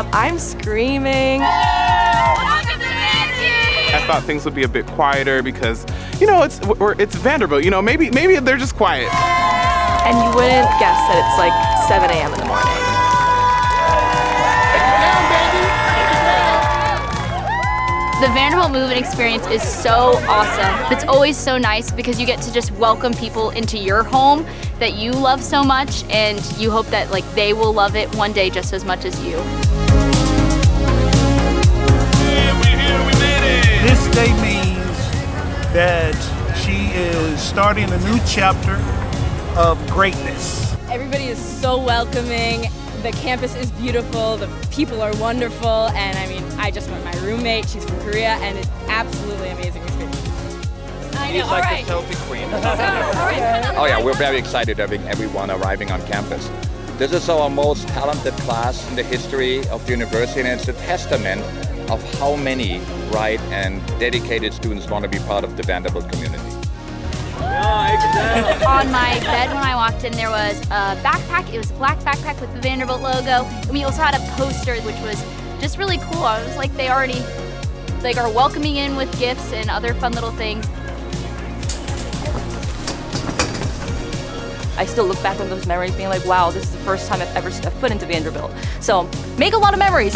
up. I'm screaming. I thought things would be a bit quieter because, you know, it's Vanderbilt. You know, maybe they're just quiet. And you wouldn't guess that it's like 7 a.m. in the morning. The Vanderbilt Move In experience is so awesome. It's always so nice because you get to just welcome people into your home that you love so much, and you hope that like they will love it one day just as much as you. We made it! This day means that she is starting a new chapter of greatness. Everybody is so welcoming. The campus is beautiful, the people are wonderful, and I mean, I just met my roommate, she's from Korea, and it's absolutely amazing experience. I know, She's like the selfie queen. Oh yeah, we're very excited having everyone arriving on campus. This is our most talented class in the history of the university, and it's a testament of how many bright and dedicated students want to be part of the Vanderbilt community. On my bed when I walked in, there was a backpack. It was a black backpack with the Vanderbilt logo. And we also had a poster, which was just really cool. I was like, they already are welcoming in with gifts and other fun little things. I still look back on those memories being like, wow, this is the first time I've ever stepped foot into Vanderbilt. So make a lot of memories.